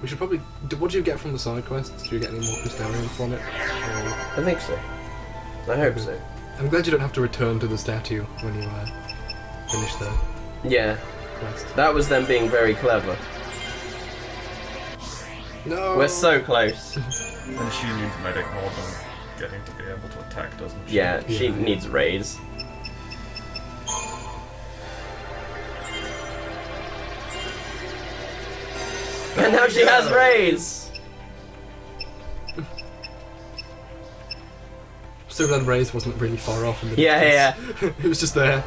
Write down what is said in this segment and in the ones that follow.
We should probably... What do you get from the side quests? Do you get any more Crystarium from it? I think so. I hope so. I'm glad you don't have to return to the statue when you finish the quest. That was them being very clever. No! We're so close. And she needs medic more than getting to be able to attack, doesn't she? Yeah, she needs raise. And now she has raise! So then Raze wasn't really far off in the Yeah. It was just there.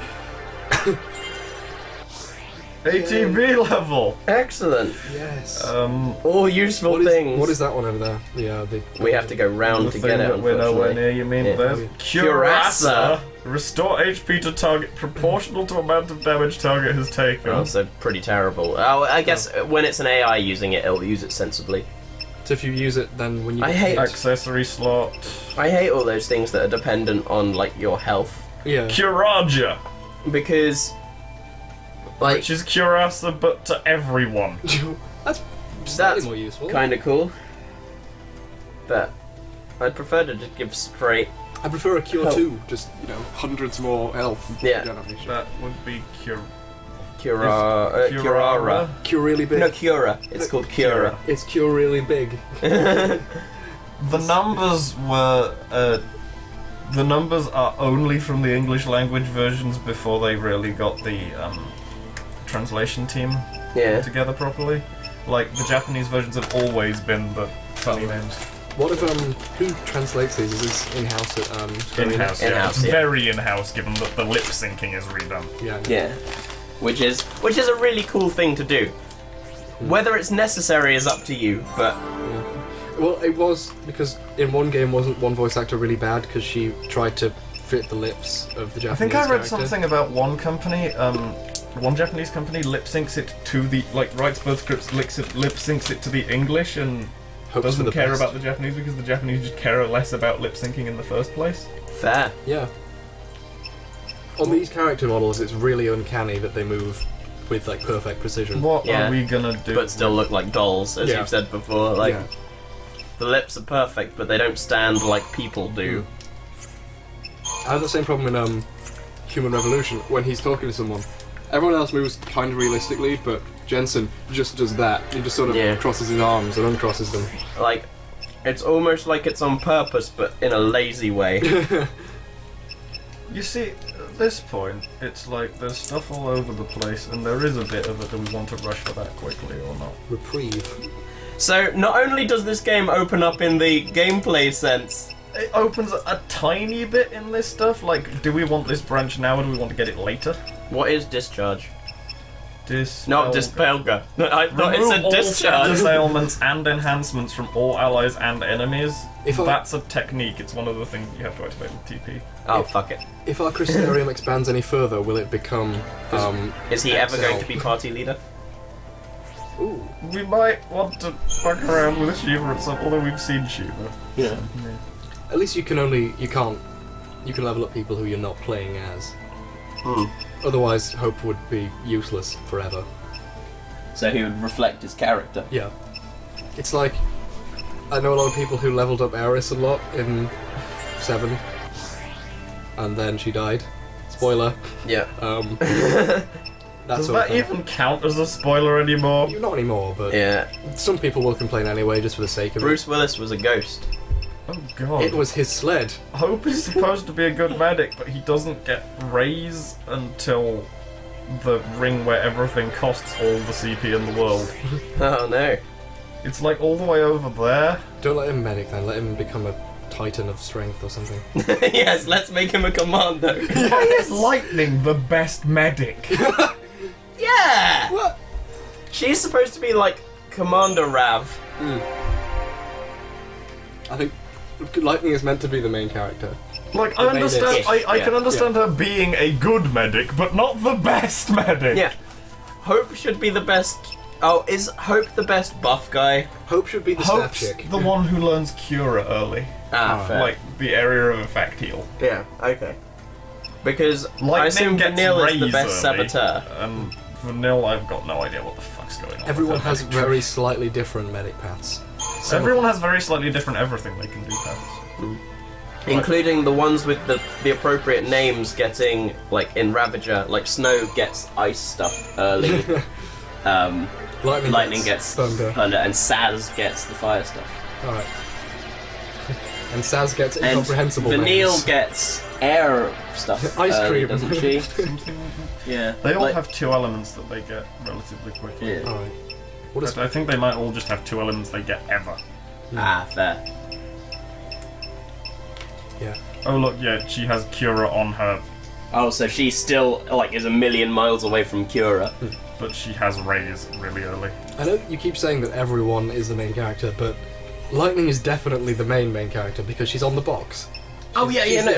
ATB level! Excellent. Yes. All useful things. What is that one over there? Yeah, we have to go round to get it, that we're nowhere near, you mean? There's Cuirassa. Restore HP to target proportional to amount of damage target has taken. Oh, so pretty terrible. Oh, I guess when it's an AI using it, it'll use it sensibly. So if you use it, then when you I hate accessory slot. I hate all those things that are dependent on like your health. Yeah. Curaja! Because like which is Cuirassa but to everyone. That's slightly more useful. Kinda cool. But I'd prefer to just give straight. I prefer a Cure 2, just, you know, hundreds more health. Yeah. That would be Curara. Cure really big. No, Cura. It's called Cura. It's Cure really big. The numbers were the numbers are only from the English language versions before they really got the translation team together properly. Like the Japanese versions have always been the funny names. What if who translates these? Is this in-house at in-house? Yeah, it's very in-house given that the lip syncing is redone. Yeah. Which is a really cool thing to do. Whether it's necessary is up to you, but well, it was because in one game wasn't one voice actor really bad because she tried to fit the lips of the Japanese. I think I read character. something about one company, one Japanese company lip syncs it to the writes both scripts, lip syncs it to the English and doesn't care about the Japanese because the Japanese just care less about lip syncing in the first place. Fair. Yeah. On these character models, it's really uncanny that they move with like perfect precision. What are we gonna do? But still look like dolls, as you've said before. Like the lips are perfect, but they don't stand like people do. I have the same problem in Human Revolution when he's talking to someone. Everyone else moves kind of realistically, but Jensen just does that. He just sort of crosses his arms and uncrosses them. Like, it's almost like it's on purpose, but in a lazy way. You see, at this point, it's like there's stuff all over the place, and there is a bit of it. Do we want to rush for that quickly or not? Reprieve. So, not only does this game open up in the gameplay sense, it opens a tiny bit in this stuff. Like, do we want this branch now, or do we want to get it later? What is discharge? Not dispelga. I thought it said discharge. Remove all ailments and enhancements from all allies and enemies. That's a technique. It's one of the things you have to activate with TP. Oh, fuck it. If our Crystarium expands any further, will it become is he ever going to be party leader? Ooh. We might want to fuck around with Shiva at some, although we've seen Shiva. Yeah. At least you can level up people who you're not playing as. Otherwise, Hope would be useless forever. So he would reflect his character. Yeah. It's like, I know a lot of people who leveled up Eris a lot in 7, and then she died. Spoiler. Yeah. Does that even count as a spoiler anymore? Not anymore, but some people will complain anyway, just for the sake of Bruce Willis was a ghost. Oh god. It was his sled. Hope is supposed to be a good medic, but he doesn't get raise until the ring where everything costs all the CP in the world. Oh no. It's like all the way over there. Don't let him medic then, let him become a titan of strength or something. Yes, let's make him a commando. Why is Lightning the best medic? Yeah! What? She's supposed to be like Commander Rav. I think Lightning is meant to be the main character. Like, I understand, I can understand her being a good medic, but not the best medic. Yeah. Hope should be the best. Oh, is Hope the best buff guy? Hope should be the staff chick. The one who learns Cura early. Fair. Like, the area of effect heal. Yeah, okay. Because Lightning I assume gets Vanille is the raise best early, saboteur. For Nil, I've got no idea what the fuck's going on. Everyone has very slightly different medic paths. Everyone has very slightly different everything they can do paths. Including the ones with the appropriate names getting, like, in Ravager, like, Snow gets ice stuff early. Lightning gets thunder, and Saz gets the fire stuff. Alright. And Saz gets incomprehensible names. Vanille gets air stuff. Ice cream, doesn't she? Yeah. They all have 2 elements that they get relatively quickly. Yeah. Alright. I think they might all just have 2 elements they get ever. Ah, fair. Yeah. Oh look, yeah, she has Cura on her. Oh, so she still, like, is a million miles away from Cura. But she has Rays really early. I know you keep saying that everyone is the main character, but Lightning is definitely the main character because she's on the box.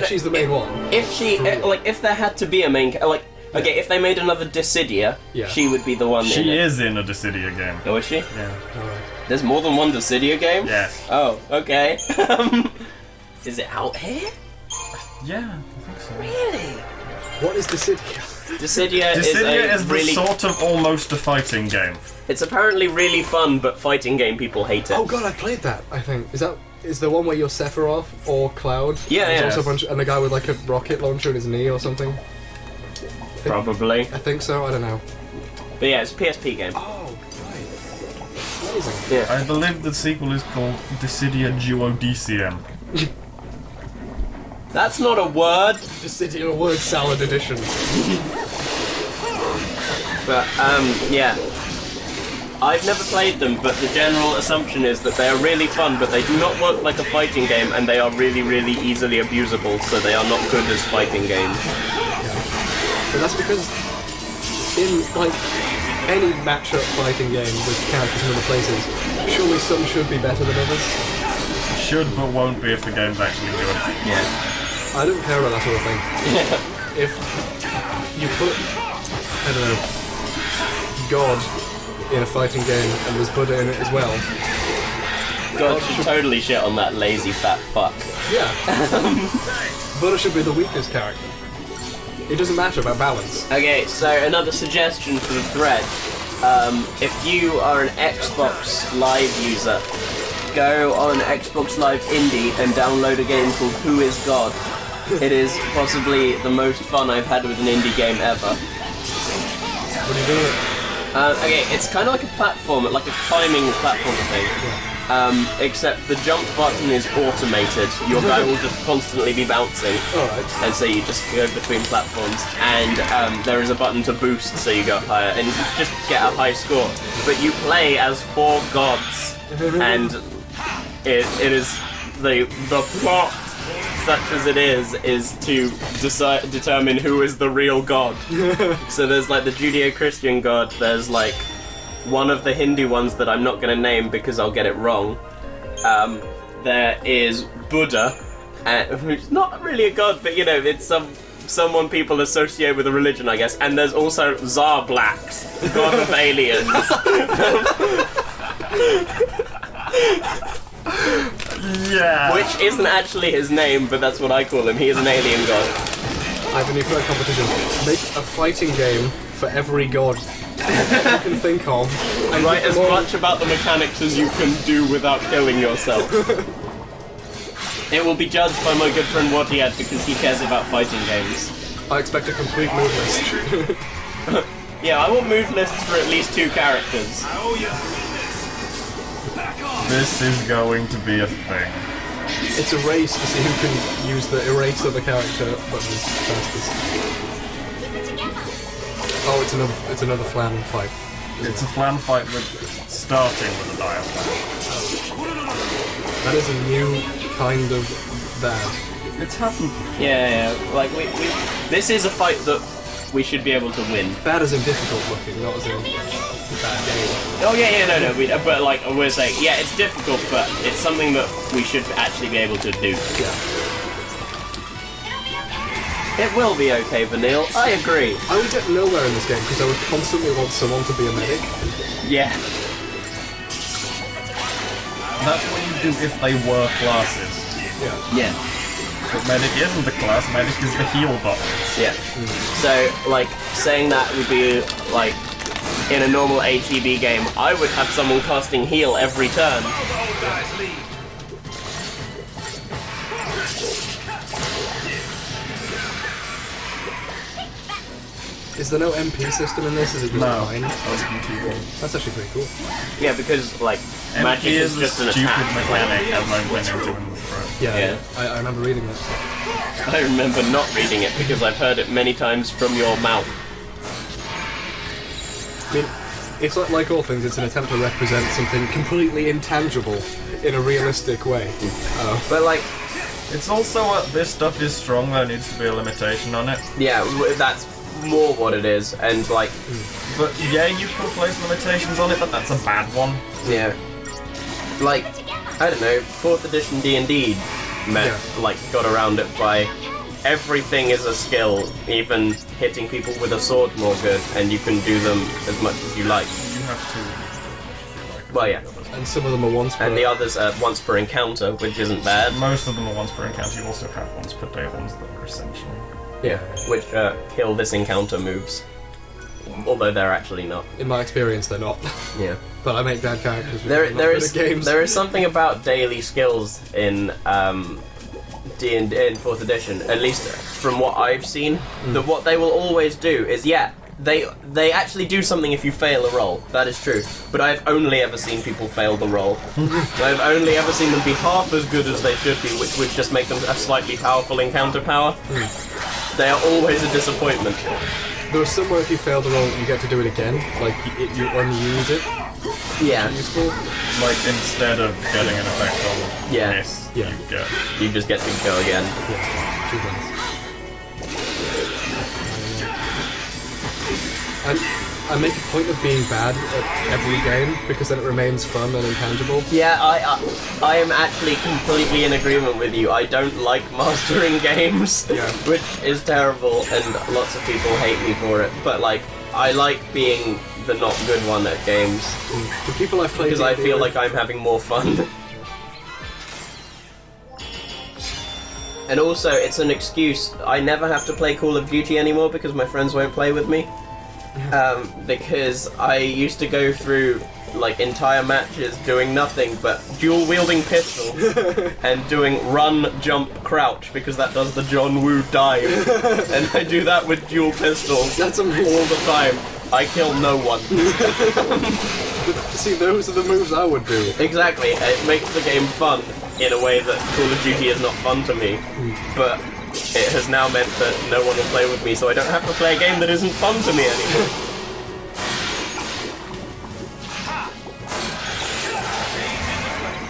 She's the main one. If she, if there had to be a main, okay, if they made another Dissidia, she would be the one. She is in a Dissidia game. Oh, is she? Yeah. Alright. There's more than one Dissidia game? Yes. Oh, okay. Is it out here? Yeah, I think so. Really? What is Dissidia? Dissidia is the sort of almost a fighting game. It's apparently really fun, but fighting game people hate it. Oh god, I played that, I think. Is the one where you're Sephiroth or Cloud? Yeah, and yeah. Also a bunch, and the guy with like a rocket launcher in his knee or something? Probably. I think so, I don't know. But yeah, it's a PSP game. Oh, right. It's amazing. Yeah. I believe the sequel is called Dissidia Duodecim. That's not a word. Dissidia word salad edition. But, yeah. I've never played them, but the general assumption is that they are really fun, but they do not work like a fighting game, and they are really, really easily abusable, so they are not good as fighting games. Yeah. But that's because in, like, any match-up fighting game with characters from other places, surely some should be better than others. Should, but won't be if the game's actually good. Yeah. I don't care about that sort of thing. Yeah. If you put, I don't know, God in a fighting game and there's Buddha in it as well. God should totally shit on that lazy fat fuck. Yeah. Buddha should be the weakest character. It doesn't matter about balance. Okay, so another suggestion for the thread. If you are an Xbox Live user, go on Xbox Live Indie and download a game called Who is God? It is possibly the most fun I've had with an indie game ever. What do you do with it? Okay, it's kind of like a platform, like a climbing platformer thing. Except the jump button is automated. Your guy will just constantly be bouncing. Alright. And so you just go between platforms. And there is a button to boost so you go higher. And you just get a high score. But you play as 4 gods. And it is the plot, such as it is to determine who is the real god. So there's like the Judeo-Christian god, there's like one of the Hindu ones that I'm not going to name because I'll get it wrong. There is Buddha, who's not really a god, but you know, it's someone people associate with a religion, I guess. And there's also Zarblax, the god of aliens. Yeah. Which isn't actually his name, but that's what I call him. He is an alien god. Ivan, you've got a competition. Make a fighting game for every god you can think of. And write as much about the mechanics as you can do without killing yourself. It will be judged by my good friend Wadiad because he cares about fighting games. I expect a complete move list. Yeah, I want move lists for at least 2 characters. This is going to be a thing. It's a race to see who can use the erase of the character button fastest. Oh, it's another flan fight. It's a flan fight starting with a diaphragm. That is a new kind of bad. It's happened. Yeah, like this is a fight that we should be able to win. Bad as in difficult looking, not as in bad game. Oh yeah, no, but like we're saying, yeah, it's difficult, but it's something that we should actually be able to do. Yeah. It will be okay, Vanille. I agree. I would get nowhere in this game because I would constantly want someone to be a medic. Yeah. That's what you do if they were classes. Yeah. But medic isn't the class, medic is the heal button. Yeah. So, like, saying that would be, like, in a normal ATB game, I would have someone casting heal every turn. Is there no MP system in this? Is it just mine? That's actually pretty cool. Yeah, because like magic is just an attack. Mechanic as I went into it. Yeah. I remember reading that. I remember not reading it because I've heard it many times from your mouth. I mean, it's like all things, it's an attempt to represent something completely intangible in a realistic way. But like, it's also this stuff is strong, there needs to be a limitation on it. Yeah, that's more what it is, and like... But yeah, you could place limitations on it, but that's a bad one. Yeah. Like, I don't know, 4th edition D&D like, got around it by everything is a skill, even hitting people with a sword more good, and you can do them as much as you like. You have to... Well, yeah. And some of them are once per... And the others are once per encounter, which isn't bad. Most of them are once per encounter, you also have once per day ones that are essentially... Yeah, which kill this encounter moves. Although they're actually not. In my experience, they're not. Yeah. But I make bad characters. There is something about daily skills in D&D in 4th edition, at least from what I've seen, that what they will always do is, they actually do something if you fail a roll. That is true. But I've only ever seen people fail the roll. I've only ever seen them be half as good as they should be, which would just make them a slightly powerful encounter power. They are always a disappointment. There was somewhere if you fail the roll, you get to do it again. Like, you unuse it. Yeah. Useful. Like, instead of getting an effect on this, you just get to go again. Yeah, 2 minutes. I make a point of being bad at every game, because then it remains fun and intangible. Yeah, I am actually completely in agreement with you. I don't like mastering games, which is terrible, and lots of people hate me for it. But like, I like being the not good one at games. The people I've played because I feel like I'm having more fun. And also, it's an excuse. I never have to play Call of Duty anymore because my friends won't play with me. Because I used to go through like entire matches doing nothing but dual wielding pistols and doing run, jump, crouch, because that does the John Woo dive. And I do that with dual pistols. That's amazing. All the time. I kill no one. See, those are the moves I would do. Exactly. It makes the game fun in a way that Call of Duty is not fun to me. But it has now meant that no one will play with me, so I don't have to play a game that isn't fun to me anymore.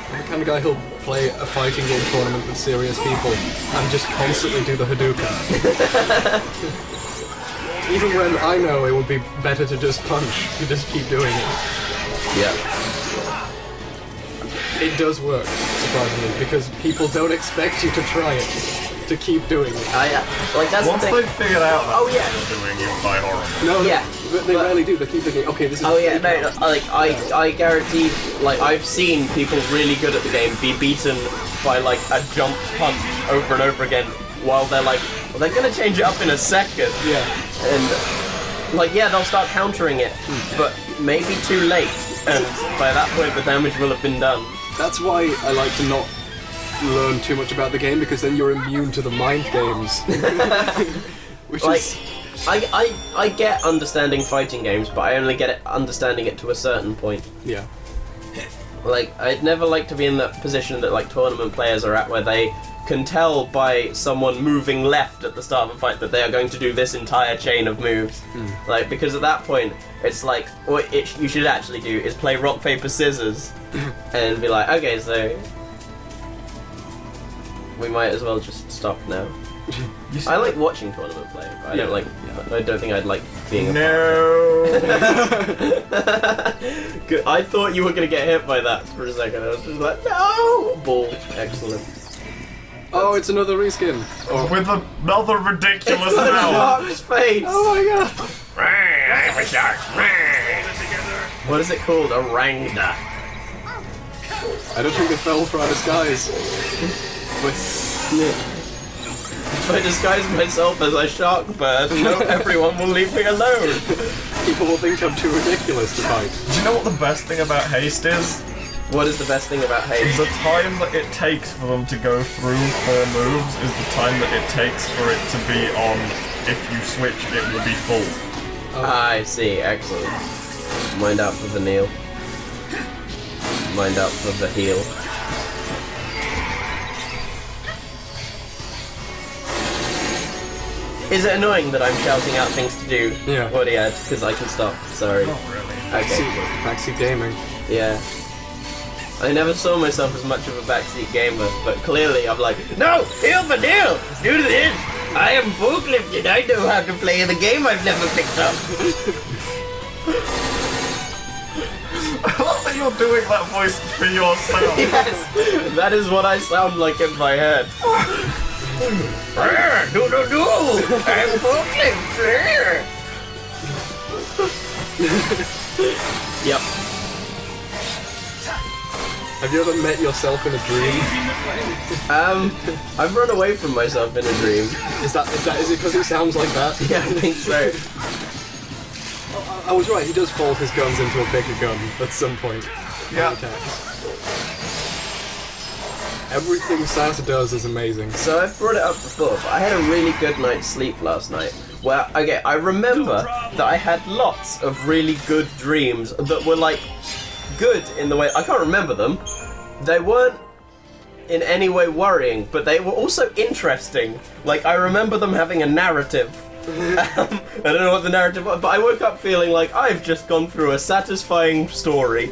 I'm the kind of guy who'll play a fighting game tournament with serious people and just constantly do the Hadouken. Even when I know it would be better to just punch, you just keep doing it. Yeah. It does work, surprisingly, because people don't expect you to try it. To keep doing it. Like that's once the thing. they've figured out that you're doing it by horror. No, they rarely do. They keep thinking, okay, this is. Oh yeah, no, like I guarantee, like I've seen people really good at the game be beaten by like a jump punch over and over again, while they're like, well, they're gonna change it up in a second. Yeah. And like, they'll start countering it, but maybe too late, and by that point the damage will have been done. That's why I like to not learn too much about the game, because then you're immune to the mind games. Which like, is... I get understanding fighting games, but I only get understanding it to a certain point. Yeah. Like, I'd never like to be in that position that like tournament players are at, where they can tell by someone moving left at the start of a fight that they are going to do this entire chain of moves. Like, because at that point, it's like, what you should actually do is play rock, paper, scissors, and be like, okay, so we might as well just stop now. I like watching tournament play, but I don't like. I don't think I'd like being a Good. I thought you were gonna get hit by that for a second. I was just like, no! Ball. Excellent. Oh, it's another reskin. Oh. With another ridiculous now. Mark's face! Oh my god! What is it called? A rangda. I don't think they fell for our disguise. If I disguise myself as a shark bird, no, everyone will leave me alone. People will think I'm too ridiculous to fight. Do you know what the best thing about haste is? What is the best thing about haste? The time that it takes for them to go through 4 moves is the time that it takes for it to be on. If you switch, it will be full. I see, excellent. Mind out for the kneel. Mind out for the heal. Is it annoying that I'm shouting out things to do? Yeah. Audio, because I can stop. Sorry. Not really. Okay. Backseat gaming. Yeah. I never saw myself as much of a backseat gamer, but clearly I'm like, no, heal the deal, do this. I am forklifted. I know how to play the game I've never picked up. I love that you're doing that voice for yourself. Yes, that is what I sound like in my head. Do. I'm forklift. Yep. Have you ever met yourself in a dream? I've run away from myself in a dream. Is it because he sounds like that? Yeah, I think so. I was right, he does fold his guns into a bigger gun at some point. Yeah. Everything Santa does is amazing. So I've brought it up before, but I had a really good night's sleep last night. Where, okay, I remember that I had lots of really good dreams that were like, good in the way, I can't remember them. They weren't in any way worrying, but they were also interesting. Like, I remember them having a narrative. I don't know what the narrative was, but I woke up feeling like I've just gone through a satisfying story.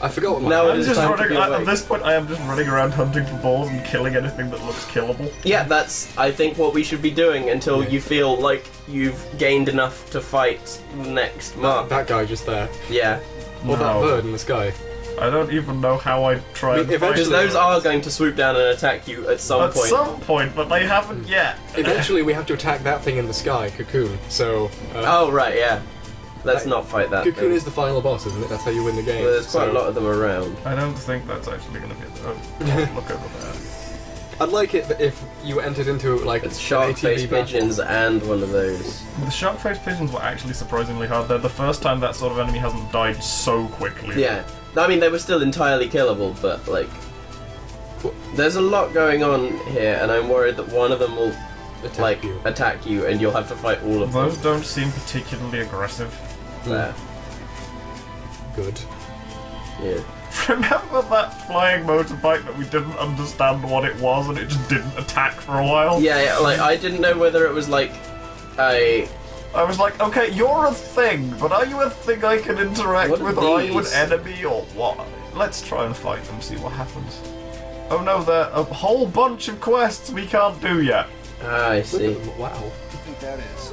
I forgot what my Now I'm just running, at this point I am just running around hunting for balls and killing anything that looks killable. Yeah, that's, I think, what we should be doing until you feel like you've gained enough to fight next mark. That guy just there. Yeah. Or that bird in the sky. I don't even know how I try and fight Because those are going to swoop down and attack you at some point. At some point, but they haven't yet. Eventually we have to attack that thing in the sky, Cocoon, so... oh, right, yeah. Let's not fight that Cocoon thing. is the final boss, isn't it? That's how you win the game. Well, there's quite a lot of them around. I don't think that's actually going to be look over there. I'd like it if you entered into, like, It's shark-faced pigeons and one of those. The shark-faced pigeons were actually surprisingly hard. They're the first time that sort of enemy hasn't died so quickly. Yeah. I mean, they were still entirely killable, but, like... There's a lot going on here, and I'm worried that one of them will, attack you, and you'll have to fight all of them. Those don't seem particularly aggressive. There. Good. Yeah. Remember that flying motorbike that we didn't understand what it was and it just didn't attack for a while? Yeah, like, I didn't know whether it was, like, I was like, okay, you're a thing, but are you a thing I can interact with, or are you an enemy, or what? Let's try and fight them, see what happens. Oh no, there are a whole bunch of quests we can't do yet. Ah, I see. Wow. I think that is.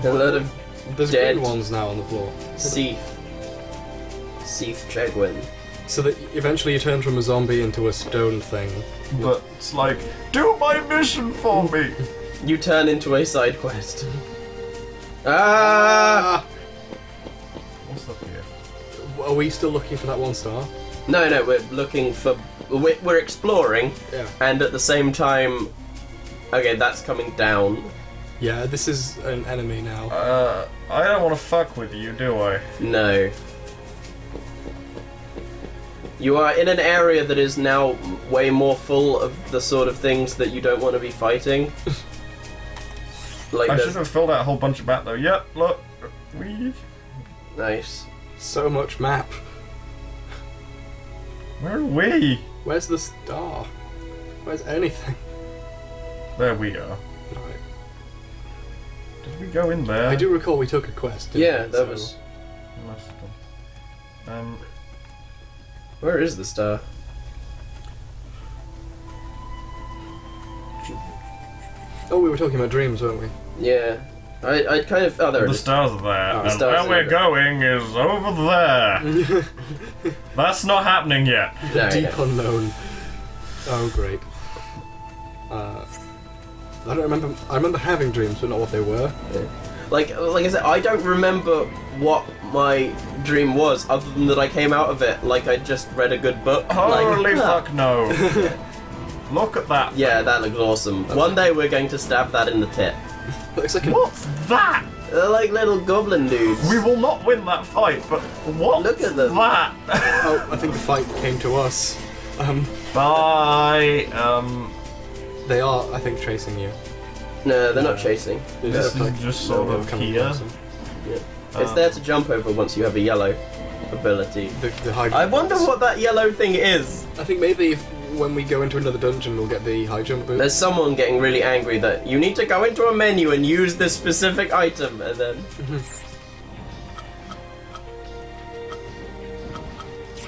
A lot of There's dead green ones now on the floor. Seath Chegwin. So that eventually you turn from a zombie into a stone thing. But it's like, do my mission for me! You turn into a side quest. Ah! What's up here? Are we still looking for that 1 star? No, we're looking for... We're exploring, Yeah. and at the same time... Okay, that's coming down. Yeah, this is an enemy now. I don't want to fuck with you, do I? No. You are in an area that is now way more full of the sort of things that you don't want to be fighting. Like I should have filled out a whole bunch of map though. Yep, look. Nice. So much map. Where are we? Where's the star? Where's anything? There we are. Right. Did we go in there? I do recall we took a quest. didn't Yeah, we? that So- was... Must have. Where is the star? Oh, we were talking about dreams, weren't we? Yeah. I kind of... Oh, there it The is. stars are there, Oh, and stars where are we're there. going is over there. That's not happening yet. No, Deep no. unknown. Oh, great. I don't remember. I remember having dreams, but not what they were. Yeah. Like I said, I don't remember what my dream was, other than that I came out of it like I just read a good book. Holy like, fuck no. Look at that. Yeah, that looks awesome. One day we're going to stab that in the tit. Looks like What's that? They're like little goblin dudes. We will not win that fight, but what? Look at them. That? Oh, I think the fight came to us. Bye. They are, I think, chasing you. No, they're not chasing. This is just sort of here. Yeah. It's there to jump over once you have a yellow ability. The high I wonder what that yellow thing is. I think maybe when we go into another dungeon, we'll get the high jump boost. There's someone getting really angry that you need to go into a menu and use this specific item, and then...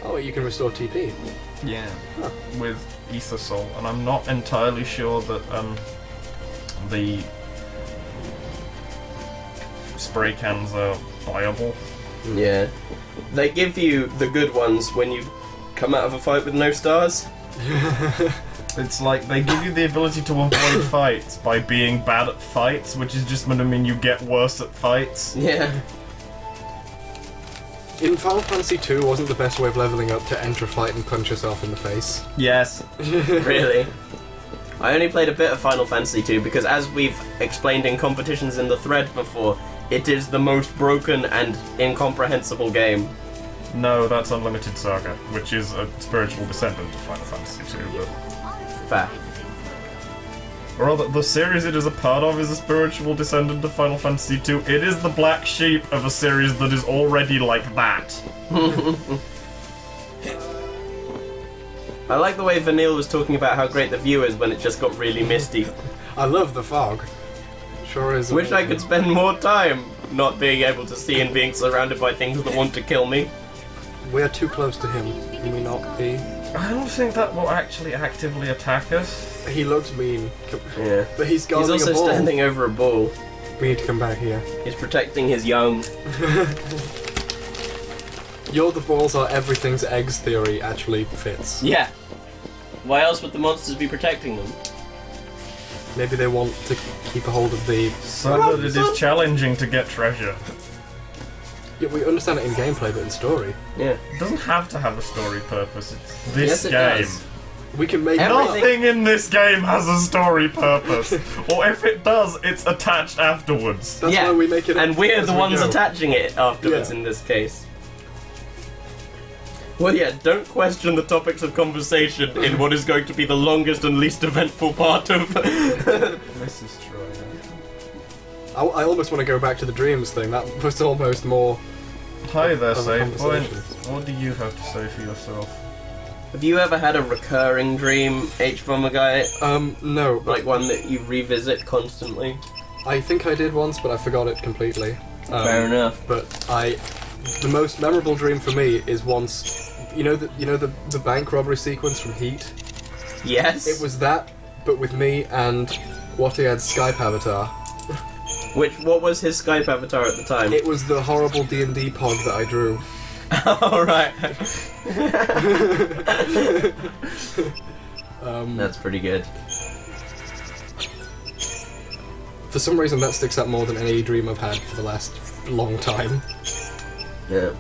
Oh, you can restore TP. Yeah, with Ether Soul, and I'm not entirely sure that the spray cans are viable. Yeah. They give you the good ones when you come out of a fight with no stars. It's like they give you the ability to avoid fights by being bad at fights, which is just going to mean you get worse at fights. Yeah. In Final Fantasy II, wasn't the best way of leveling up to enter a fight and punch yourself in the face? Yes. Really? I only played a bit of Final Fantasy II because, as we've explained in competitions in the thread before, it is the most broken and incomprehensible game. No, that's Unlimited Saga, which is a spiritual descendant of Final Fantasy II, but... Fair. Or rather, the series it is a part of is a spiritual descendant of Final Fantasy II. It is the black sheep of a series that is already like that. I like the way Vanille was talking about how great the view is when it just got really misty. I love the fog. Sure is. Wish I could spend more time not being able to see and being surrounded by things that want to kill me. We are too close to him. Can we not be? I don't think that will actually actively attack us. He looks mean. Yeah. But he's guarding also a ball. standing over a ball. We need to come back here. He's protecting his young. You're the balls are everything's eggs theory actually fits. Yeah. Why else would the monsters be protecting them? Maybe they want to keep a hold of the... So that it is challenging to get treasure. Yeah, we understand it in gameplay, but in story. Yeah. It doesn't have to have a story purpose, it's this Yes, it game. does. We can make Nothing in this game has a story purpose. Or if it does, it's attached afterwards. That's why we make it. And we're as the we ones go. attaching it afterwards in this case. Well, yeah, don't question the topics of conversation in what is going to be the longest and least eventful part of... This is true. I almost want to go back to the dreams thing. That was almost more... Hi there, of a Save Point. conversation. What do you have to say for yourself? Have you ever had a recurring dream, H-Bomber guy? No. But Like one that you revisit constantly? I think I did once, but I forgot it completely. Fair enough. But the most memorable dream for me is once, you know the bank robbery sequence from Heat. Yes? It was that, but with me and Wattiad's Skype avatar. What was his Skype avatar at the time? It was the horrible D&D pod that I drew. Alright. Um, That's pretty good. For some reason, that sticks out more than any dream I've had for the last long time. Yeah.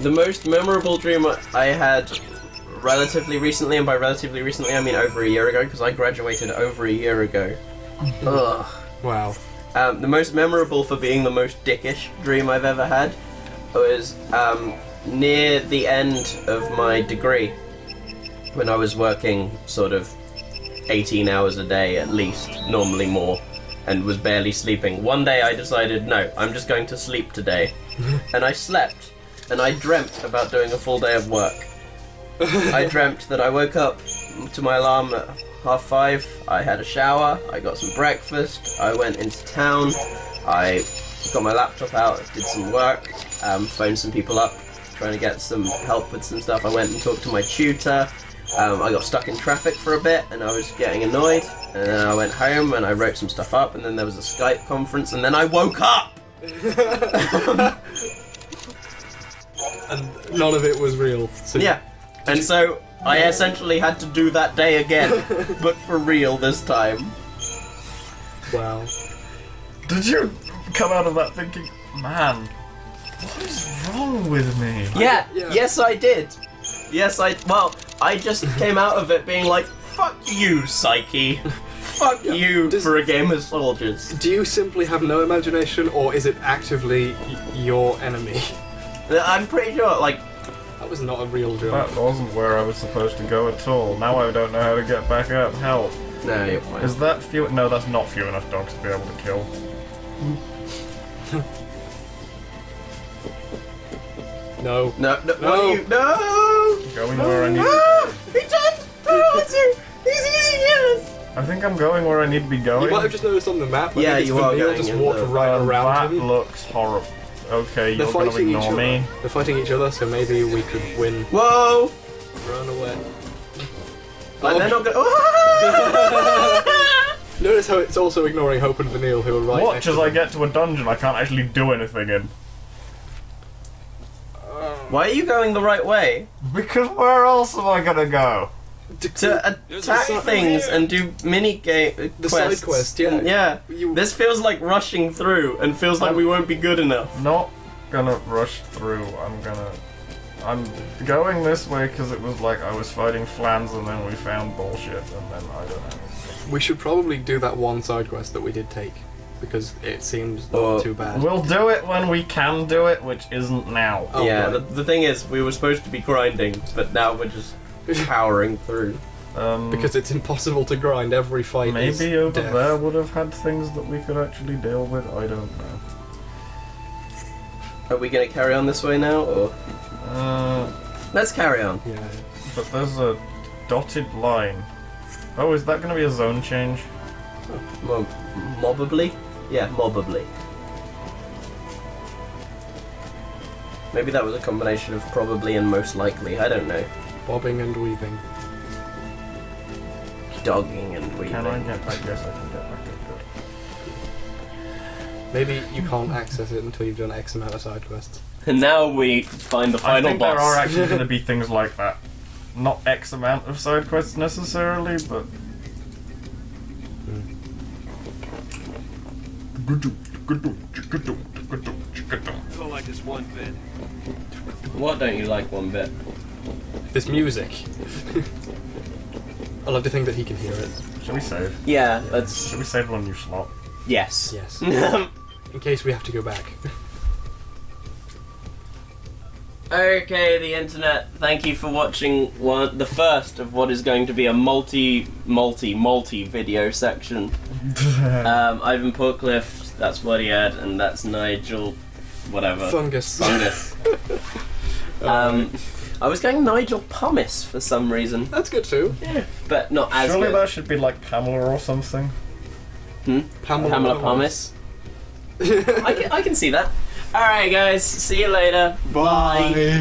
The most memorable dream I had relatively recently, and by relatively recently I mean over a year ago, because I graduated over a year ago. Ugh. Wow. The most memorable for being the most dickish dream I've ever had was near the end of my degree, when I was working sort of 18 hours a day at least, normally more, and was barely sleeping. One day I decided, no, I'm just going to sleep today. And I slept, and I dreamt about doing a full day of work. I dreamt that I woke up to my alarm at 5:30, I had a shower, I got some breakfast, I went into town, I got my laptop out, did some work, phoned some people up, trying to get some help with some stuff. I went and talked to my tutor, I got stuck in traffic for a bit and I was getting annoyed, and then I went home and I wrote some stuff up, and then there was a Skype conference, and then I woke up! And none of it was real. So Yeah, and so I essentially had to do that day again, but for real this time. Wow. Did you come out of that thinking, man, what is wrong with me? Yeah, Yeah. yes I did. Yes, I just came out of it being like, fuck you, Psyche. Fuck you for a game of soldiers. Do you simply have no imagination, or is it actively your enemy? I'm pretty sure, like... That was not a real joke. That wasn't where I was supposed to go at all. Now I don't know how to get back up. Help. No, you're fine. Is that few? No, that's not few enough dogs to be able to kill. No. No, no, No. what are you? No! Going where I need to Ah! be. He jumped! Oh, it's you! He's using yours! I think I'm going where I need to be going. You might have just noticed on the map. Yeah, it's you are Vanille going just in walked the- right around That him. looks horrible. Okay, They're you're gonna fighting each ignore other. me. They're fighting each other, so maybe we could win. Whoa! Run away. Like, they're not gonna. Oh! Notice how it's also ignoring Hope and Vanille, who are right Watch next as to I them. get to a dungeon I can't actually do anything in. Why are you going the right way? Because where else am I gonna go? To attack things and do mini game The quests. side quest, yeah. Yeah. You- This feels like rushing through and feels like we won't be good enough. Not gonna rush through. I'm going this way because it was like I was fighting Flans and then we found bullshit and then I don't know. We should probably do that one side quest that we did take, because it seems not too bad. We'll do it when we can do it, which isn't now. Oh, yeah, right. the thing is, we were supposed to be grinding, but now we're just powering through. Because it's impossible to grind every fight. is Maybe over death. there would have had things that we could actually deal with. I don't know. Are we gonna carry on this way now, or let's carry on? Yeah. But there's a dotted line. Oh, is that going to be a zone change? Mobably? Yeah, mobably. Maybe that was a combination of probably and most likely. I don't know. Bobbing and weaving. Dogging and weaving. Can I get? I guess I can get back into it. Maybe you can't access it until you've done X amount of side quests. And now we find the I final think boss. there are actually going to be things like that. Not X amount of side quests necessarily, but. I don't like this one bit. What don't you like one bit? This music. I like to think that he can hear it. Shall we save? Yeah, let's. Shall we save one new slot? Yes. Yes. In case we have to go back. Okay, the internet. Thank you for watching the first of what is going to be a multi video section. Ivan Portcliffe, that's Wadiad, and that's Nigel, whatever. Fungus. I was going Nigel Pumice for some reason. That's good too. Yeah, but not as Surely good. that should be like Pamela or something. Pamela Pumice. I can see that. Alright guys, see you later. Bye. Yeah.